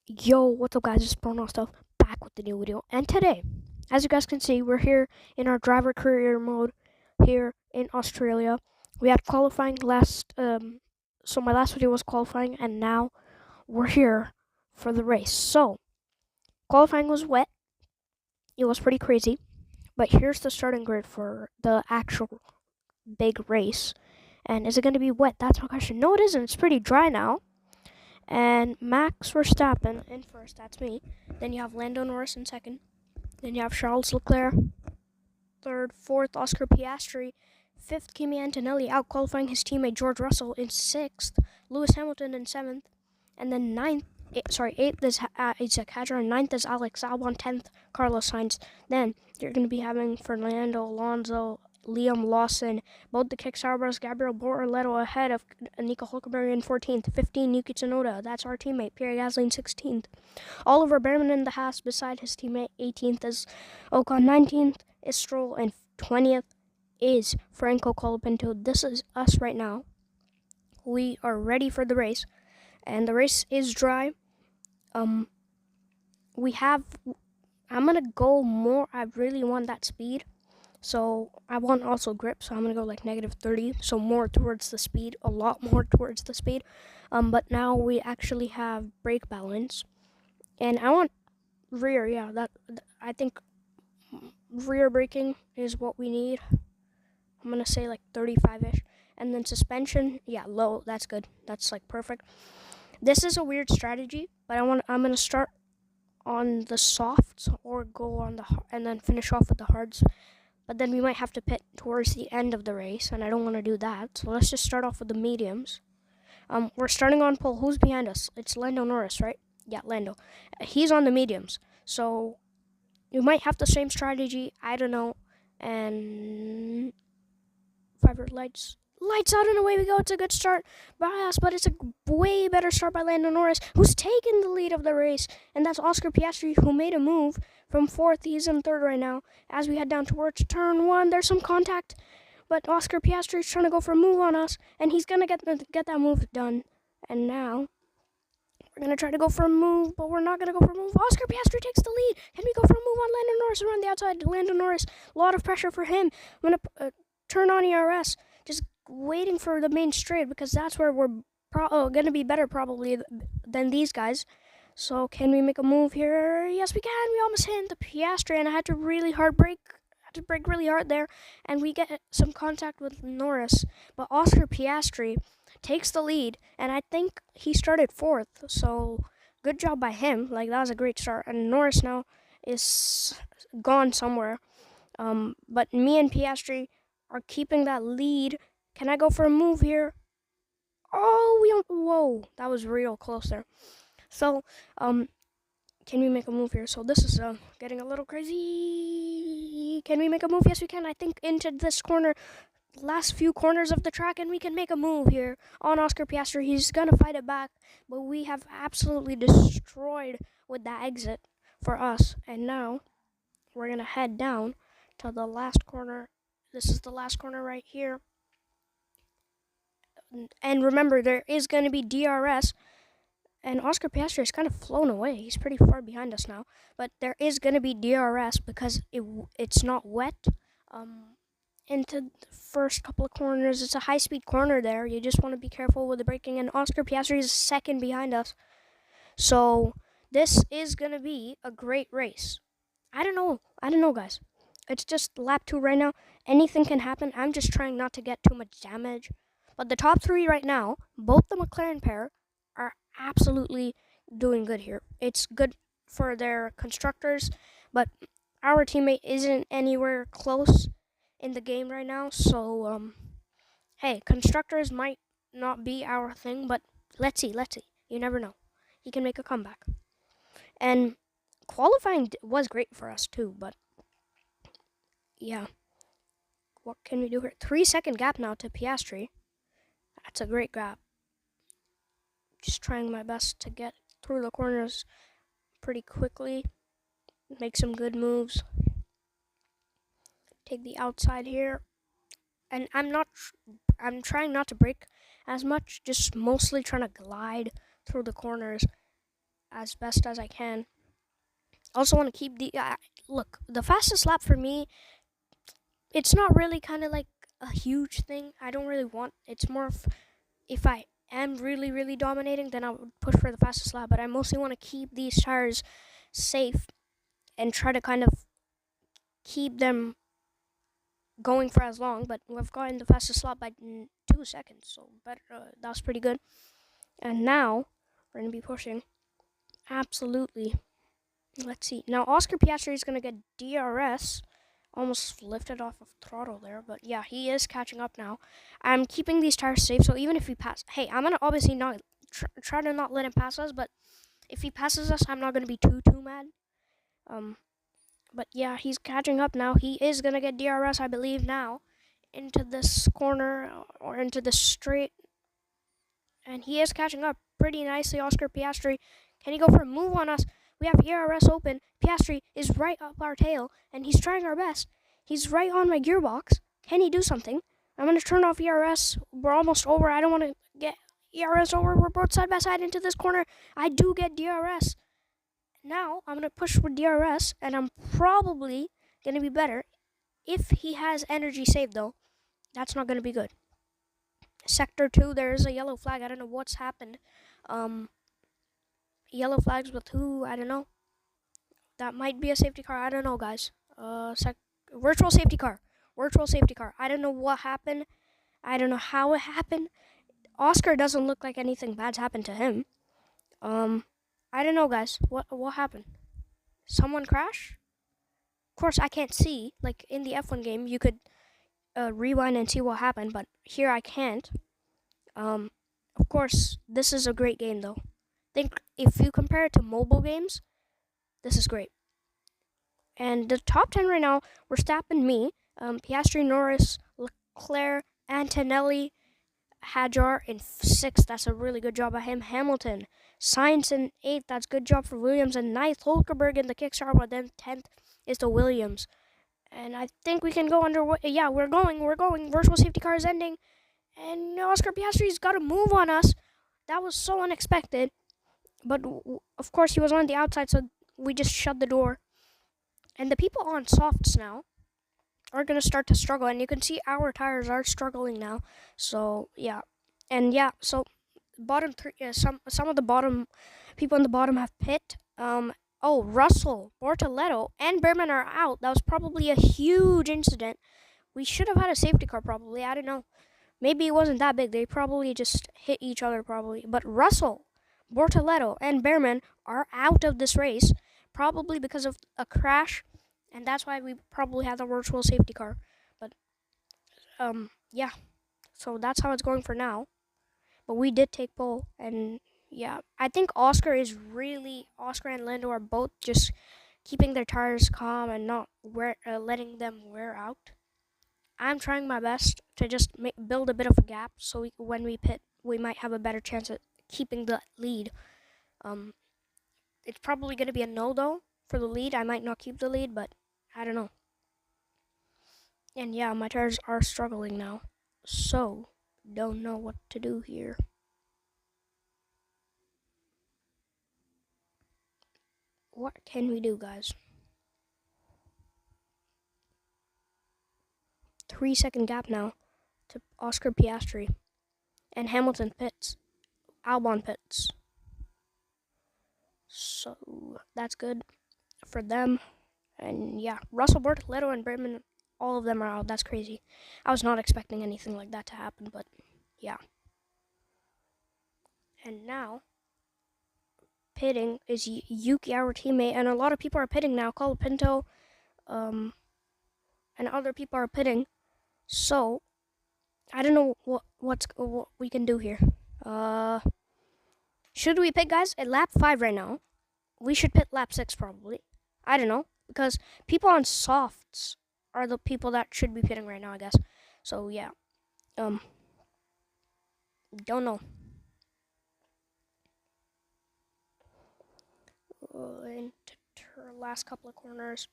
Yo, what's up guys, it's MONOPOSTO back with the new video. And today, as you guys can see, we're here in our driver career mode here in Australia. We had qualifying so my last video was qualifying and now we're here for the race. So, qualifying was wet. It was pretty crazy. But here's the starting grid for the actual big race. And is it going to be wet? That's my question. No, it isn't. It's pretty dry now. And Max Verstappen in first, that's me. Then you have Lando Norris in second. Then you have Charles Leclerc, third. Fourth, Oscar Piastri. Fifth, Kimi Antonelli out-qualifying his teammate George Russell in sixth. Lewis Hamilton in seventh. And then eighth is Isaac Hadjar. Ninth is Alex Albon. 10th, Carlos Sainz. Then you're going to be having Fernando Alonso, Liam Lawson, both the Kickstarters, Gabriel Bortoleto ahead of Nico Hulkenberg in 14th, 15th, Yuki Tsunoda, that's our teammate, Pierre Gasly in 16th, Oliver Behrman in the Haas beside his teammate, 18th is Ocon, 19th is Stroll, and 20th is Franco Colapinto. This is us right now. We are ready for the race, and the race is dry. I'm gonna go more, I really want that speed. So I want also grip, so I'm going to go like negative 30, so more towards the speed, a lot more towards the speed. But now we actually have brake balance, and I want rear, I think rear braking is what we need. I'm going to say like 35-ish, and then suspension, yeah, low, that's good, that's like perfect. This is a weird strategy, but I'm going to start on the softs or go on the and then finish off with the hards. But then we might have to pit towards the end of the race, and I don't want to do that. So let's just start off with the mediums. We're starting on pole. Who's behind us? It's Lando Norris, right? Yeah, Lando. He's on the mediums. So we might have the same strategy. I don't know. And 5 lights. Lights out and away we go. It's a good start by us, but it's a way better start by Lando Norris, who's taken the lead of the race. And that's Oscar Piastri, who made a move from fourth. He's in third right now. As we head down towards turn one, there's some contact, but Oscar Piastri is trying to go for a move on us, and he's going to get that move done. And now we're going to try to go for a move, but we're not going to go for a move. Oscar Piastri takes the lead. Can we go for a move on Lando Norris around the outside? Lando Norris, a lot of pressure for him. I'm going to turn on ERS, just waiting for the main straight, because that's where we're going to be better probably than these guys. So can we make a move here? Yes, we can. We almost hit the Piastri, and I had to brake really hard there, and we get some contact with Norris. But Oscar Piastri takes the lead, and I think he started fourth. So good job by him. Like, that was a great start. And Norris now is gone somewhere. But me and Piastri are keeping that lead. Can I go for a move here? Oh, whoa, that was real close there. So, can we make a move here? So this is getting a little crazy. Can we make a move? Yes, we can. I think into this corner, last few corners of the track, and we can make a move here on Oscar Piastri. He's gonna fight it back, but we have absolutely destroyed with that exit for us. And now we're gonna head down to the last corner. This is the last corner right here. And remember, there is going to be DRS, and Oscar Piastri is kind of flown away. He's pretty far behind us now, but there is going to be DRS because it's not wet. Into the first couple of corners, it's a high-speed corner there. You just want to be careful with the braking, and Oscar Piastri is second behind us. So this is going to be a great race. I don't know, guys. It's just lap 2 right now. Anything can happen. I'm just trying not to get too much damage. But the top 3 right now, both the McLaren pair, are absolutely doing good here. It's good for their constructors, but our teammate isn't anywhere close in the game right now. So, hey, constructors might not be our thing, but let's see. You never know. He can make a comeback. And qualifying was great for us too, but yeah. What can we do here? 3-second gap now to Piastri. That's a great gap. Just trying my best to get through the corners pretty quickly. Make some good moves. Take the outside here. And I'm trying not to brake as much, just mostly trying to glide through the corners as best as I can. Also want to keep the look, the fastest lap for me, it's not really kind of like a huge thing. I don't really want, it's more if I am really dominating, then I would push for the fastest lap, but I mostly want to keep these tires safe and try to kind of keep them going for as long. But we've gotten the fastest lap by 2 seconds, so better, that's pretty good. And now we're going to be pushing absolutely. Let's see. Now Oscar Piastri is going to get DRS. Almost lifted off of throttle there, but yeah, he is catching up now. I'm keeping these tires safe, so even if he pass, hey, I'm going to obviously not try to not let him pass us, but if he passes us, I'm not going to be too mad. But yeah, he's catching up now. He is going to get DRS, I believe, now into this corner or into the straight. And he is catching up pretty nicely, Oscar Piastri. Can he go for a move on us? We have ERS open. Piastri is right up our tail, and he's trying our best. He's right on my gearbox. Can he do something? I'm going to turn off ERS. We're almost over. I don't want to get ERS over. We're both side by side into this corner. I do get DRS. Now, I'm going to push for DRS, and I'm probably going to be better. If he has energy saved, though, that's not going to be good. Sector 2, there's a yellow flag. I don't know what's happened. Yellow flags with who? I don't know. That might be a safety car. I don't know, guys. Virtual safety car. Virtual safety car. I don't know what happened. I don't know how it happened. Oscar doesn't look like anything bad's happened to him. I don't know, guys. What happened? Someone crash? Of course, I can't see. Like in the F1 game, you could rewind and see what happened, but here I can't. Of course, this is a great game, though. Think if you compare it to mobile games, this is great. And the top 10 right now, Verstappen, me, Piastri, Norris, Leclerc, Antonelli, Hadjar in 6th. That's a really good job by him. Hamilton, Sainz in 8th. That's good job for Williams. And 9th, Hulkenberg in the Kickstarter. But then 10th is the Williams. And I think we can go underway. Yeah, we're going. Virtual safety car is ending. And Oscar Piastri's got to move on us. That was so unexpected. But of course, he was on the outside, so we just shut the door. And the people on softs now are going to start to struggle. And you can see our tires are struggling now. So, yeah. And, yeah, so bottom 3, some of the bottom people in the bottom have pit. Russell, Bortoletto, and Berman are out. That was probably a huge incident. We should have had a safety car, probably. I don't know. Maybe it wasn't that big. They probably just hit each other, probably. But Russell, Bortoletto, and Behrman are out of this race, probably because of a crash, and that's why we probably had the virtual safety car. But, yeah. So that's how it's going for now. But we did take pole, and yeah. I think Oscar and Lando are both just keeping their tires calm and not letting them wear out. I'm trying my best to just build a bit of a gap so when we pit, we might have a better chance at keeping the lead. It's probably going to be a no, though, for the lead. I might not keep the lead, but I don't know. And yeah, my tires are struggling now, so don't know what to do here. What can we do, guys? 3-second gap now to Oscar Piastri. And Hamilton pits. Albon pits. So that's good for them. And yeah, Russell, Bortoletto, and Berman, all of them are out. That's crazy. I was not expecting anything like that to happen, but yeah. And now, pitting is Yuki, our teammate, and a lot of people are pitting now. Colapinto, and other people are pitting. So, I don't know what we can do here. Should we pit, guys? At lap 5 right now. We should pit lap 6 probably. I don't know, because people on softs are the people that should be pitting right now, I guess. So yeah. Don't know. Into last couple of corners.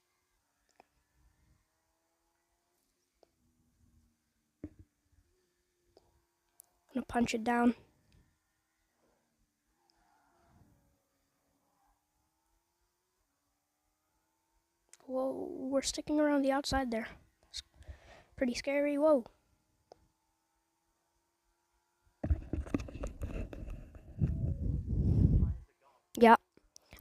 I'm gonna punch it down. Whoa, we're sticking around the outside there. It's pretty scary. Whoa. Yeah.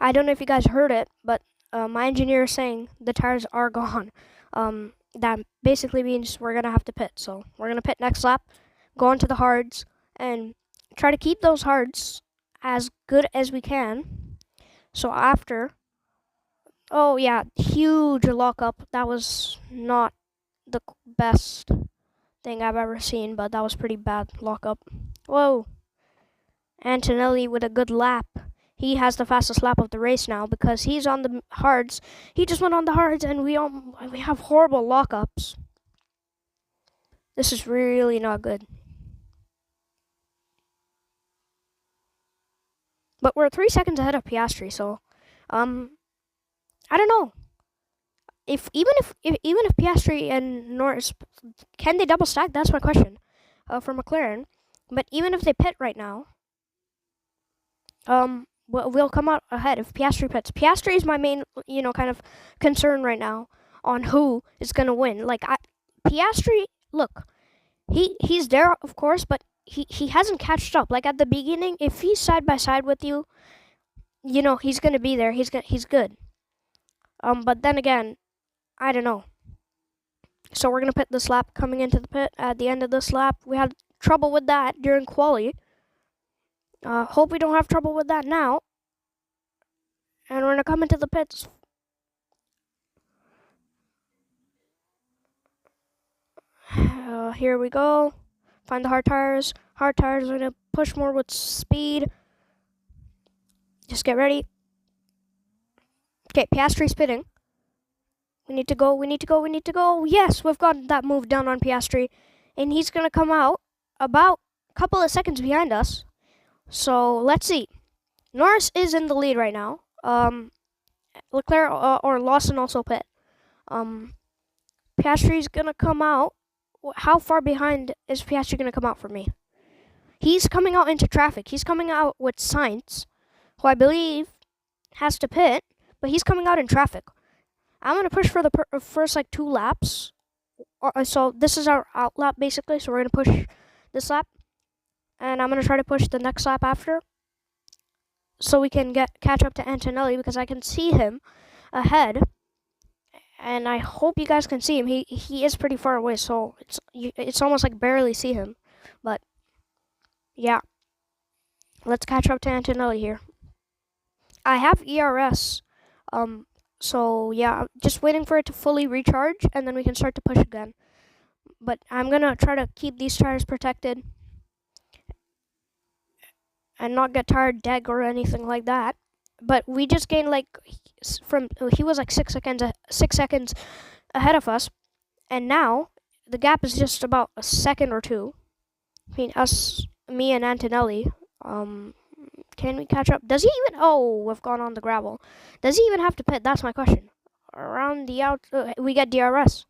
I don't know if you guys heard it, but my engineer is saying the tires are gone. That basically means we're gonna have to pit. So we're gonna pit next lap, go on to the hards, and try to keep those hards as good as we can. So after, oh yeah, huge lockup. That was not the best thing I've ever seen, but that was pretty bad lockup. Whoa, Antonelli with a good lap. He has the fastest lap of the race now because he's on the hards. He just went on the hards, and we have horrible lockups. This is really not good. But we're 3 seconds ahead of Piastri, so I don't know. Even if Piastri and Norris can they double stack? That's my question. For McLaren, but even if they pit right now, we'll come out ahead if Piastri pits. Piastri is my main, kind of concern right now on who is gonna win. Piastri, look, he's there of course, but he hasn't catched up. Like at the beginning, if he's side by side with you, he's gonna be there. He's good. But then again, I don't know. So we're gonna pit this lap coming into the pit. At the end of this lap, we had trouble with that during quali. Hope we don't have trouble with that now. And we're gonna come into the pits. Here we go. Find the hard tires. Hard tires are gonna push more with speed. Just get ready. Okay, Piastri's pitting. We need to go, we need to go, we need to go. Yes, we've got that move done on Piastri. And he's gonna come out about a couple of seconds behind us. So let's see. Norris is in the lead right now. Leclerc or Lawson also pit. Piastri's gonna come out. How far behind is Piastri gonna come out for me? He's coming out into traffic. He's coming out with Sainz, who I believe has to pit, but he's coming out in traffic. I'm gonna push for the first 2 laps. So this is our out lap basically. So we're gonna push this lap, and I'm gonna try to push the next lap after, so we can catch up to Antonelli because I can see him ahead, and I hope you guys can see him. He is pretty far away, so it's almost like barely see him, but yeah, let's catch up to Antonelli here. I have ERS, so yeah, just waiting for it to fully recharge, and then we can start to push again. But I'm gonna try to keep these tires protected and not get tired dead or anything like that. But we just gained he was 6 seconds ahead of us, and now the gap is just about a second or two between me and Antonelli. Can we catch up? Does he even? Oh, we've gone on the gravel. Does he even have to pit? That's my question. Around the out, we get DRS.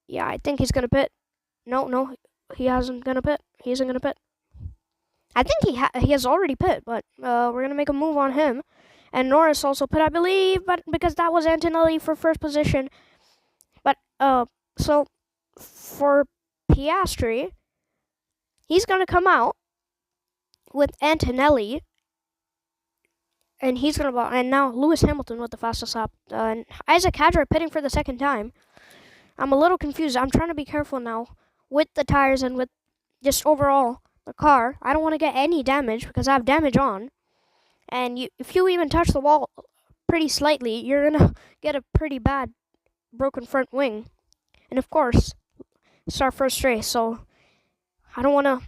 Yeah, I think he's gonna pit. No, he isn't gonna pit. He isn't gonna pit. I think he has already pit, but we're gonna make a move on him. And Norris also pit, I believe, but because that was Antonelli for first position. But so for Piastri, he's gonna come out with Antonelli, and he's gonna and now Lewis Hamilton with the fastest lap, and Isaac Hadjar pitting for the second time. I'm a little confused. I'm trying to be careful now with the tires and with just overall the car. I don't want to get any damage because I have damage on, and if you even touch the wall pretty slightly, you're gonna get a pretty bad broken front wing. And of course, it's our first race, so I don't want to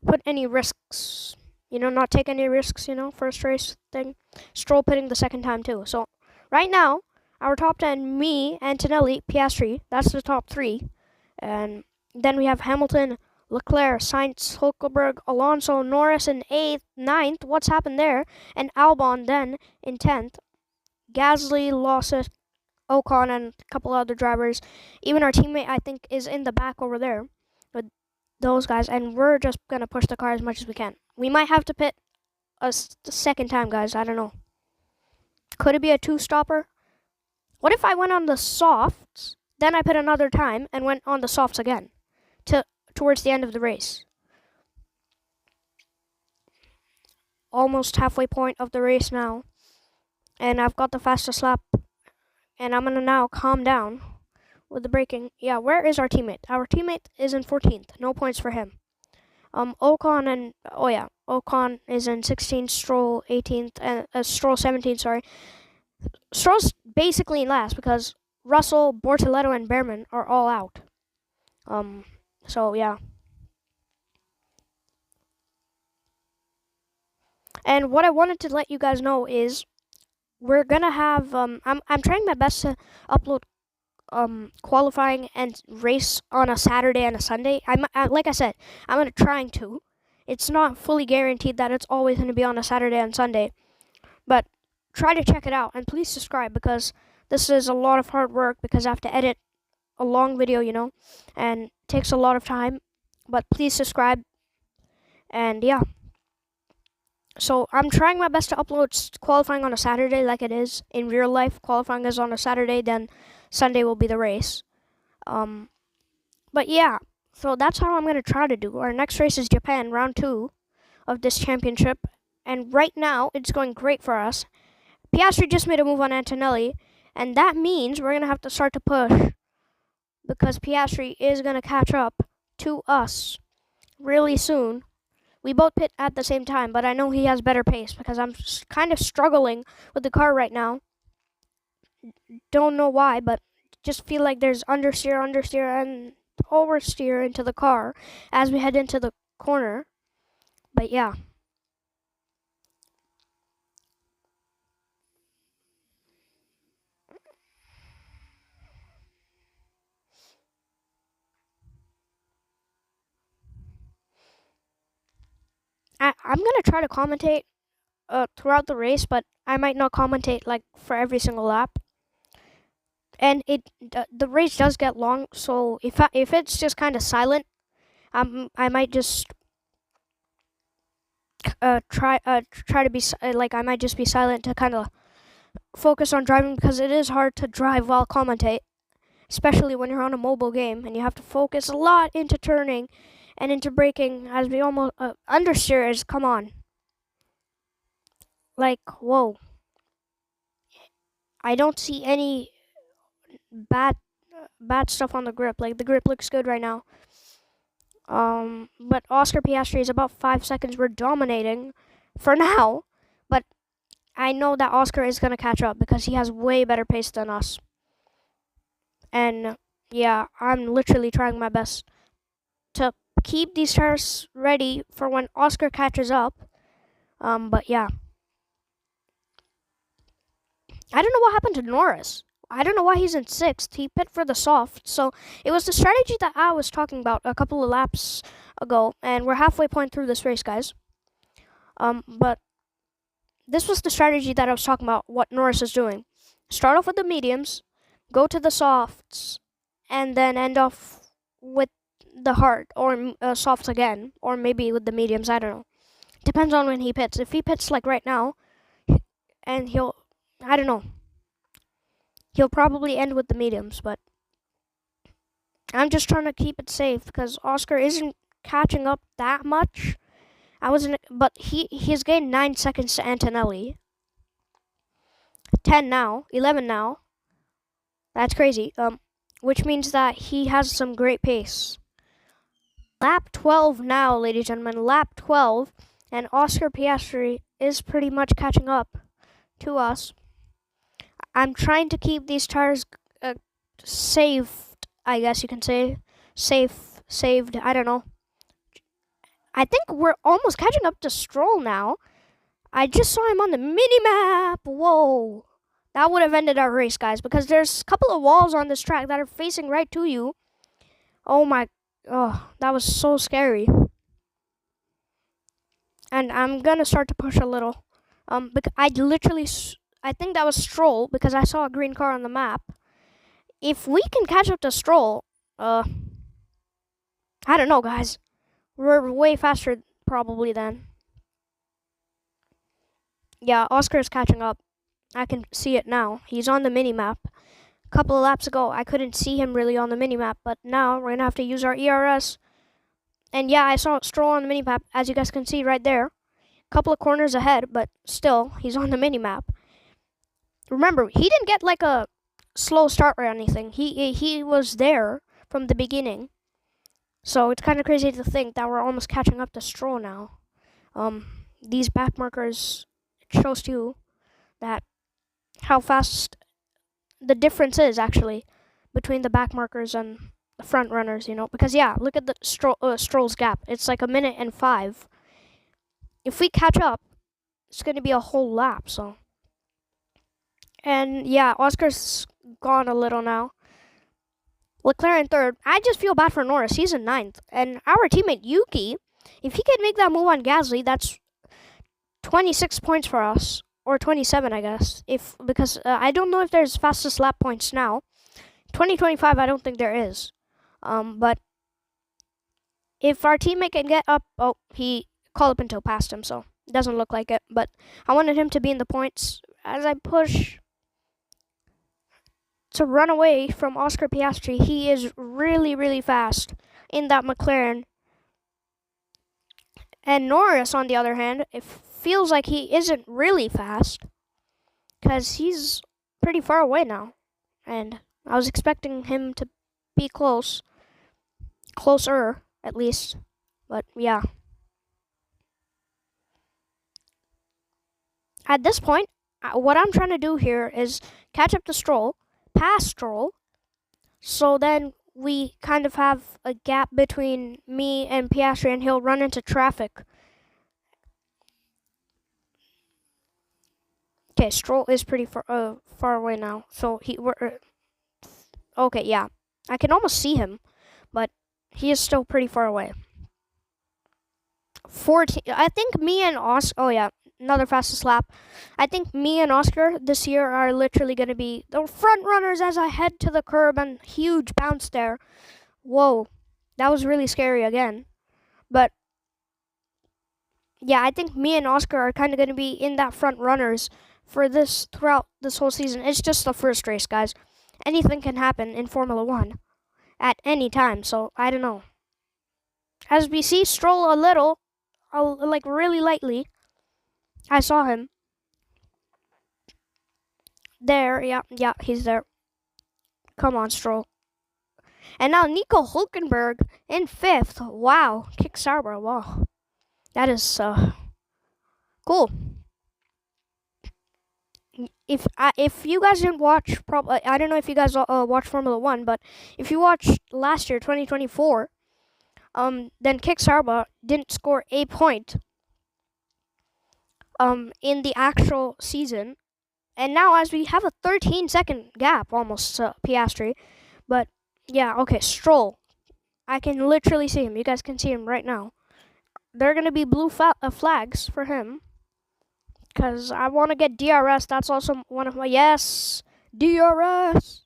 put any risks, not take any risks, first race thing. Stroll pitting the second time too. So right now, our top 10, me, Antonelli, Piastri, that's the top 3. And then we have Hamilton, Leclerc, Sainz, Hulkenberg, Alonso, Norris in 8th, 9th. What's happened there? And Albon then in 10th. Gasly, Lawson, Ocon, and a couple other drivers. Even our teammate, I think, is in the back over there with those guys. And we're just going to push the car as much as we can. We might have to pit a second time, guys. I don't know. Could it be a 2-stopper? What if I went on the softs, then I put another time and went on the softs again towards the end of the race? Almost halfway point of the race now, and I've got the fastest lap, and I'm gonna now calm down with the braking. Yeah, where is our teammate? Our teammate is in 14th. No points for him. Ocon is in 16th, Stroll 18th, and Stroll 17th. Sorry, Stroll's basically in last because Russell, Bortoletto, and Behrman are all out. So yeah. And what I wanted to let you guys know is we're gonna have I'm trying my best to upload qualifying and race on a Saturday and a Sunday. Like I said, I'm trying to. It's not fully guaranteed that it's always going to be on a Saturday and Sunday, but try to check it out and please subscribe because this is a lot of hard work because I have to edit a long video, and it takes a lot of time. But please subscribe, and yeah. So I'm trying my best to upload qualifying on a Saturday like it is in real life. Qualifying is on a Saturday, then Sunday will be the race. But yeah, so that's how I'm going to try to do. Our next race is Japan, round 2 of this championship. And right now, it's going great for us. Piastri just made a move on Antonelli, and that means we're going to have to start to push because Piastri is going to catch up to us really soon. We both pit at the same time, but I know he has better pace because I'm kind of struggling with the car right now. Don't know why, but just feel like there's understeer, and oversteer into the car as we head into the corner. But yeah. I'm going to try to commentate throughout the race, but I might not commentate like for every single lap. And the race does get long, so if it's just kind of silent, I might just try to be I might just be silent to kind of focus on driving because it is hard to drive while commentate, especially when you're on a mobile game and you have to focus a lot into turning and into braking as we almost understeers. Come on, like whoa! I don't see any bad stuff on the grip. Like the grip looks good right now. But Oscar Piastri is about 5 seconds. We're dominating for now, but I know that Oscar is gonna catch up because he has way better pace than us. And yeah, I'm literally trying my best to keep these tires ready for when Oscar catches up. But yeah, I don't know what happened to Norris. I don't know why he's in 6th. He pit for the soft. So it was the strategy that I was talking about a couple of laps ago. And we're halfway point through this race, guys. But this was the strategy that I was talking about, what Norris is doing. Start off with the mediums, go to the softs, and then end off with the hard or softs again. Or maybe with the mediums, I don't know. Depends on when he pits. If he pits like right now, and I don't know. He'll probably end with the mediums, but I'm just trying to keep it safe because Oscar isn't catching up that much. But he's gained 9 seconds to Antonelli. 10 now, 11 now. That's crazy. Which means that he has some great pace. Lap 12 now, ladies and gentlemen. Lap 12, and Oscar Piastri is pretty much catching up to us. I'm trying to keep these tires saved, I guess you can say. Saved, I don't know. I think we're almost catching up to Stroll now. I just saw him on the mini-map. Whoa. That would have ended our race, guys, because there's a couple of walls on this track that are facing right to you. Oh, that was so scary. And I'm going to start to push a little. Because I think that was Stroll because I saw a green car on the map. If we can catch up to Stroll, I don't know, guys. We're way faster probably then. Yeah, Oscar is catching up. I can see it now. He's on the mini-map. A couple of laps ago, I couldn't see him really on the mini-map, but now we're going to have to use our ERS. And yeah, I saw Stroll on the mini-map, as you guys can see right there. A couple of corners ahead, but still, he's on the mini-map. Remember, he didn't get like a slow start or anything. He was there from the beginning. So it's kind of crazy to think that we're almost catching up to Stroll now. These back markers, it shows to you that how fast the difference is actually between the back markers and the front runners, because yeah, look at the Stroll's gap. It's like 1:05. If we catch up, it's going to be a whole lap. So, and yeah, Oscar's gone a little now. Leclerc in third. I just feel bad for Norris. He's in ninth, and our teammate Yuki, if he can make that move on Gasly, that's 26 points for us, or 27, I guess. Because I don't know if there's fastest lap points now. 2025, I don't think there is. But if our teammate can get up, he Colapinto passed him, so it doesn't look like it. But I wanted him to be in the points as I push to run away from Oscar Piastri. He is really, really fast in that McLaren. And Norris, on the other hand, it feels like he isn't really fast because he's pretty far away now. And I was expecting him to be closer at least. But yeah. At this point, what I'm trying to do here is catch up to Stroll, pass Stroll, so then we kind of have a gap between me and Piastri, and he'll run into traffic. Okay, Stroll is pretty far away now. So okay, yeah, I can almost see him, but he is still pretty far away. 14. I think me and Oscar. Oh yeah, another fastest lap. I think me and Oscar this year are literally going to be the front runners as I head to the curb, and huge bounce there. Whoa, that was really scary again. But yeah, I think me and Oscar are kind of going to be in that front runners for this throughout this whole season. It's just the first race, guys. Anything can happen in Formula One at any time. So I don't know. As we see Stroll a little, like really lightly. I saw him. There, yeah, he's there. Come on, Stroll. And now Nico Hulkenberg in fifth. Wow, kick Sauber. Wow, that is cool. If you guys didn't watch, I don't know if you guys watched Formula One, but if you watched last year, 2024, then Kick Sauber didn't score a point in the actual season. And now, as we have a 13-second gap almost to Piastri. But, yeah, okay, Stroll. I can literally see him. You guys can see him right now. There are going to be blue flags for him. Because I want to get DRS. That's also one of my... Yes! DRS!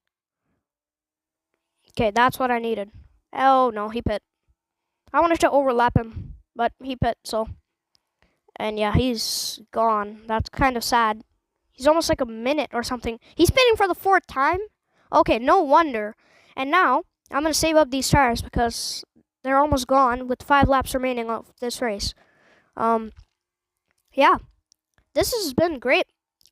Okay, that's what I needed. Oh, no, he pit. I wanted to overlap him, but he pit, so... And, yeah, he's gone. That's kind of sad. He's almost like a minute or something. He's pitting for the 4th time? Okay, no wonder. And now, I'm going to save up these tires because they're almost gone with 5 laps remaining of this race. Yeah. This has been great.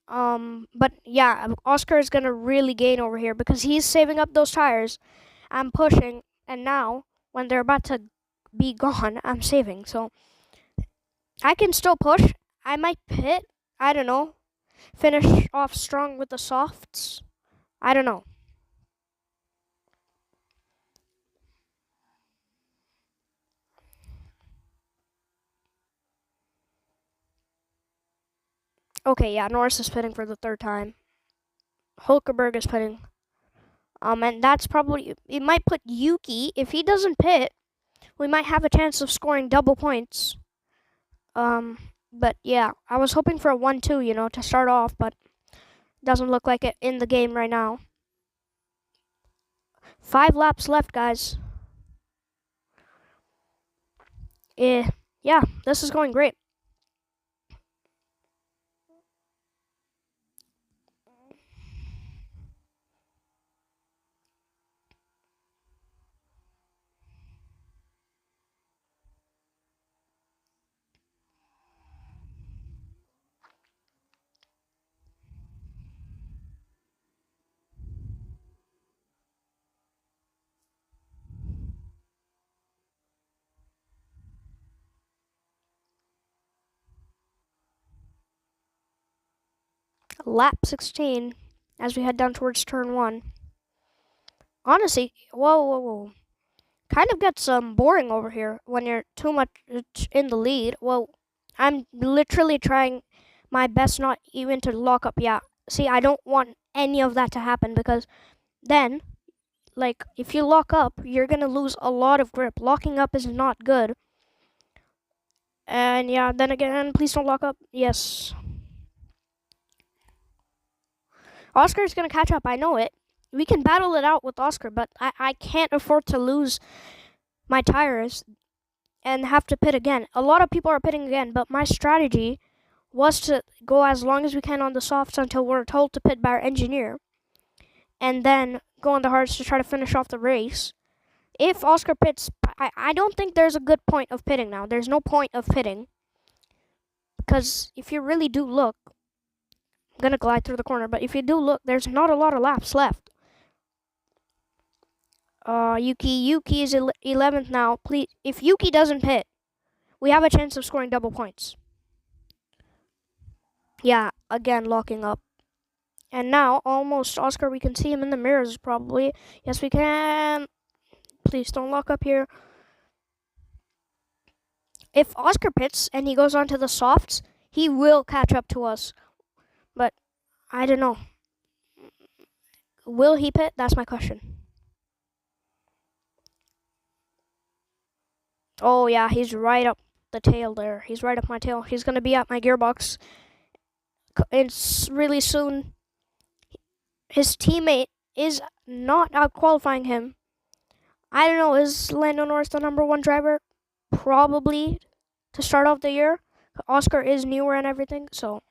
But yeah, Oscar is going to really gain over here because he's saving up those tires. I'm pushing, and now, when they're about to be gone, I'm saving. So, I can still push. I might pit. I don't know. Finish off strong with the softs. I don't know. Okay, yeah, Norris is pitting for the 3rd time. Hulkenberg is pitting. And that's probably... It might put Yuki. If he doesn't pit, we might have a chance of scoring double points. But yeah, I was hoping for a 1-2, to start off, but doesn't look like it in the game right now. 5 laps left, guys. Yeah, this is going great. lap 16 as we head down towards turn 1. Honestly, whoa. Kind of gets boring over here when you're too much in the lead. Well, I'm literally trying my best not even to lock up. Yeah, see, I don't want any of that to happen because then, like, if you lock up, you're gonna lose a lot of grip. Locking up is not good. And yeah, then again, please don't lock up. Yes. Oscar's gonna catch up, I know it. We can battle it out with Oscar, but I can't afford to lose my tires and have to pit again. A lot of people are pitting again, but my strategy was to go as long as we can on the softs until we're told to pit by our engineer, and then go on the hards to try to finish off the race. If Oscar pits, I don't think there's a good point of pitting now. There's no point of pitting, because if you really do look, I'm gonna glide through the corner, but if you do look, there's not a lot of laps left. Yuki is 11th now. Please, if Yuki doesn't pit, we have a chance of scoring double points. Yeah, again, locking up. And now, almost Oscar, we can see him in the mirrors, probably. Yes, we can. Please don't lock up here. If Oscar pits and he goes onto the softs, he will catch up to us. But, I don't know. Will he pit? That's my question. Oh, yeah, he's right up the tail there. He's right up my tail. He's going to be at my gearbox. It's really soon. His teammate is not out qualifying him. I don't know, is Lando Norris the #1 driver? Probably to start off the year. Oscar is newer and everything, so.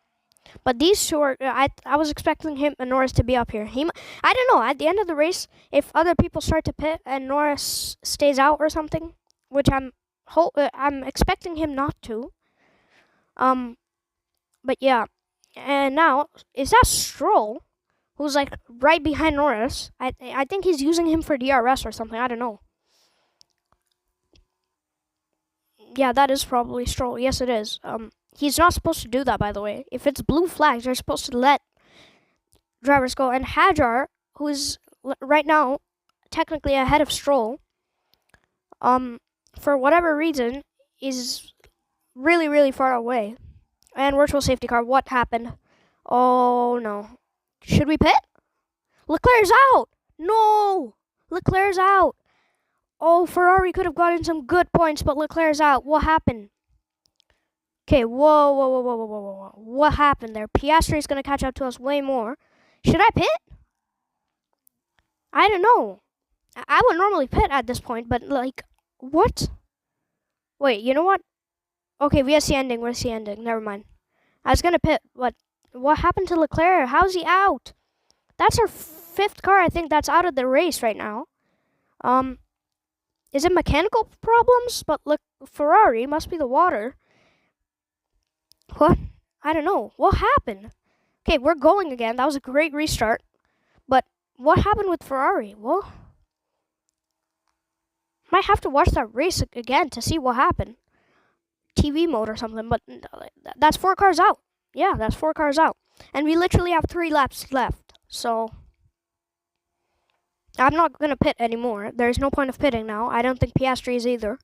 But these two are, I was expecting him and Norris to be up here. I don't know, at the end of the race, if other people start to pit and Norris stays out or something, which I'm expecting him not to. But yeah. And now, is that Stroll? Who's like right behind Norris? I think he's using him for DRS or something. I don't know. Yeah, that is probably Stroll. Yes, it is. He's not supposed to do that, by the way. If it's blue flags, you're supposed to let drivers go. And Hajar, who is right now technically ahead of Stroll, for whatever reason, is really, really far away. And virtual safety car. What happened? Oh no. Should we pit? Leclerc's out! No! Leclerc's out! Oh, Ferrari could have gotten some good points, but Leclerc's out. What happened? Okay, whoa. What happened there? Piastri's going to catch up to us way more. Should I pit? I don't know. I would normally pit at this point, but like, what? Wait, you know what? Okay, we see ending. Never mind. I was going to pit, but what happened to Leclerc? How's he out? That's our 5th car, I think, that's out of the race right now. Is it mechanical problems? But look, Ferrari must be the water. What? I don't know. What happened? Okay, we're going again. That was a great restart. But what happened with Ferrari? Well, might have to watch that race again to see what happened. TV mode or something, but that's 4 cars out. Yeah, that's 4 cars out. And we literally have 3 laps left. So, I'm not going to pit anymore. There's no point of pitting now. I don't think Piastri is either.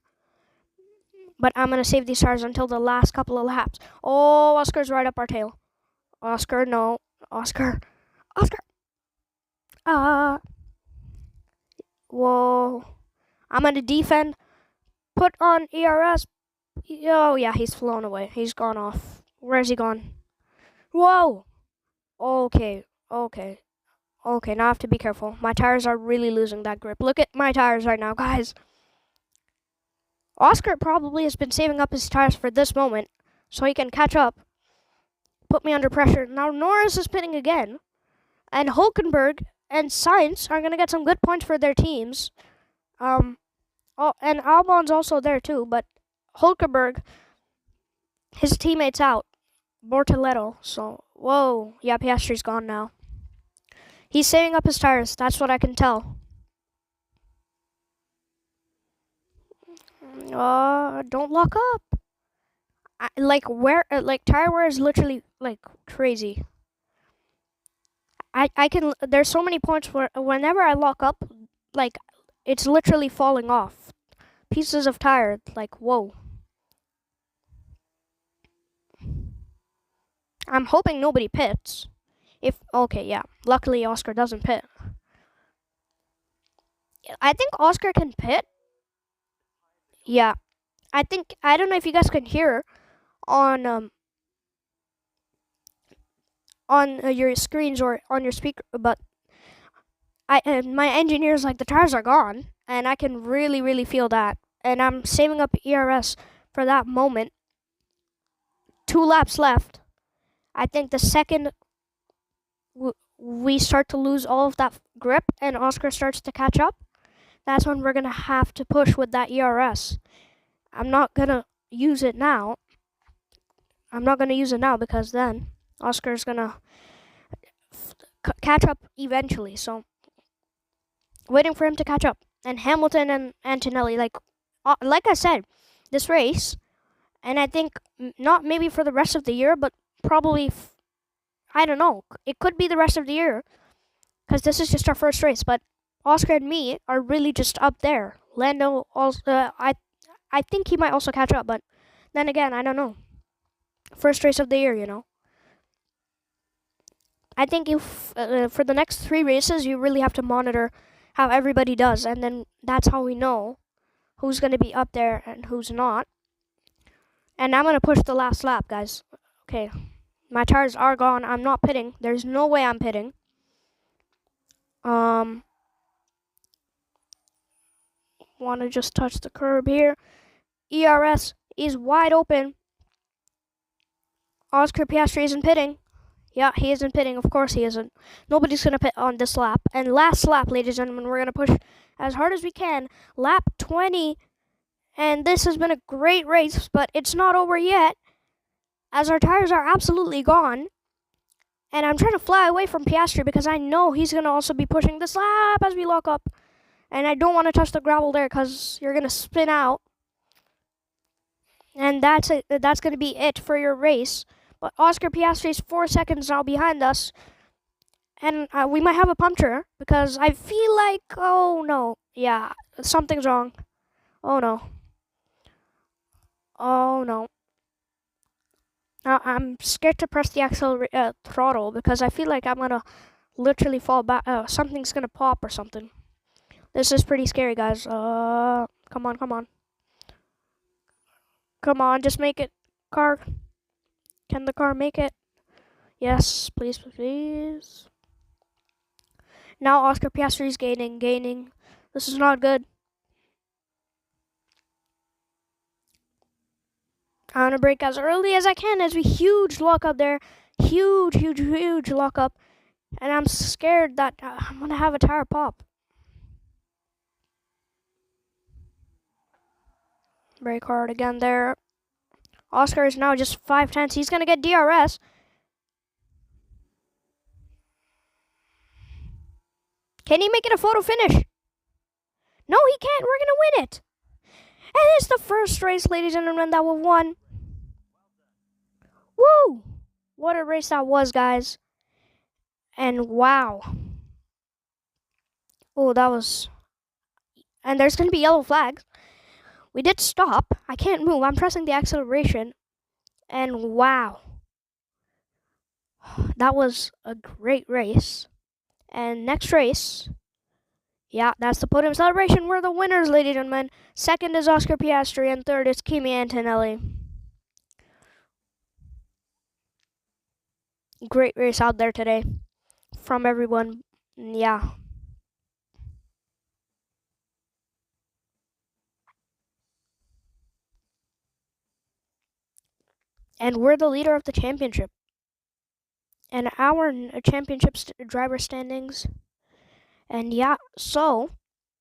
But I'm going to save these tires until the last couple of laps. Oh, Oscar's right up our tail. Oscar, no. Oscar. Whoa. I'm going to defend. Put on ERS. Oh, yeah, he's flown away. He's gone off. Where's he gone? Whoa. Okay, now I have to be careful. My tires are really losing that grip. Look at my tires right now, guys. Oscar probably has been saving up his tires for this moment so he can catch up, put me under pressure. Now Norris is pitting again, and Hulkenberg and Sainz are going to get some good points for their teams. And Albon's also there too, but Hulkenberg, his teammate's out. Bortoletto, so, whoa. Yeah, Piastri's gone now. He's saving up his tires, that's what I can tell. Don't lock up. Tire wear is literally, like, crazy. I can. There's so many points where whenever I lock up, like it's literally falling off. Pieces of tire, like whoa. I'm hoping nobody pits. If okay, yeah. Luckily Oscar doesn't pit. I think Oscar can pit. Yeah. I don't know if you guys can hear on your screens or on your speaker, but my engineer's like the tires are gone, and I can really feel that, and I'm saving up ERS for that moment. 2 laps left. I think the second we start to lose all of that grip and Oscar starts to catch up, that's when we're gonna have to push with that ERS. I'm not gonna use it now. Because then Oscar's gonna catch up eventually. So waiting for him to catch up. And Hamilton and Antonelli, like I said, this race, and I think not maybe for the rest of the year, but probably I don't know. It could be the rest of the year because this is just our first race. But Oscar and me are really just up there. Lando also, I think he might also catch up, but then again, I don't know. First race of the year, you know. I think if for the next 3 races, you really have to monitor how everybody does, and then that's how we know who's going to be up there and who's not. And I'm going to push the last lap, guys. Okay, my tires are gone. I'm not pitting. There's no way I'm pitting. Want to just touch the curb here. ERS is wide open. Oscar Piastri isn't pitting. Yeah, he isn't pitting. Of course he isn't. Nobody's going to pit on this lap. And last lap, ladies and gentlemen, we're going to push as hard as we can. Lap 20. And this has been a great race, but it's not over yet, as our tires are absolutely gone. And I'm trying to fly away from Piastri because I know he's going to also be pushing this lap as we lock up. And I don't want to touch the gravel there because you're going to spin out. And that's it. That's going to be it for your race. But Oscar Piastri is 4 seconds now behind us. And we might have a puncture because I feel like, oh no. Yeah, something's wrong. Oh no. Oh no. I'm scared to press the throttle because I feel like I'm going to literally fall back. Something's going to pop or something. This is pretty scary, guys. Come on. Come on, just make it. Car. Can the car make it? Yes, please. Now Oscar Piastri is gaining. This is not good. I'm gonna brake as early as I can as we huge lock up there. Huge lock up. And I'm scared that I'm gonna have a tire pop. Brake hard again there. Oscar is now just 5/10. He's gonna get DRS. Can he make it a photo finish? No, he can't. We're gonna win it. And it's the first race, ladies and gentlemen, that we've won. Woo! What a race that was, guys. And wow. Oh, that was... And there's going to be yellow flags. We did stop. I can't move. I'm pressing the acceleration. And wow. That was a great race. And next race... Yeah, that's the podium celebration. We're the winners, ladies and gentlemen. Second is Oscar Piastri, and third is Kimi Antonelli. Great race out there today from everyone. Yeah. And we're the leader of the championship. And our championship driver standings. And yeah, so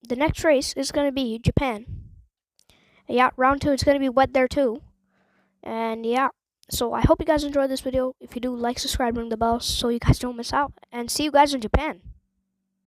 the next race is going to be Japan. Yeah, round 2 is going to be wet there too. And yeah, so I hope you guys enjoyed this video. If you do, like, subscribe, ring the bell so you guys don't miss out. And see you guys in Japan.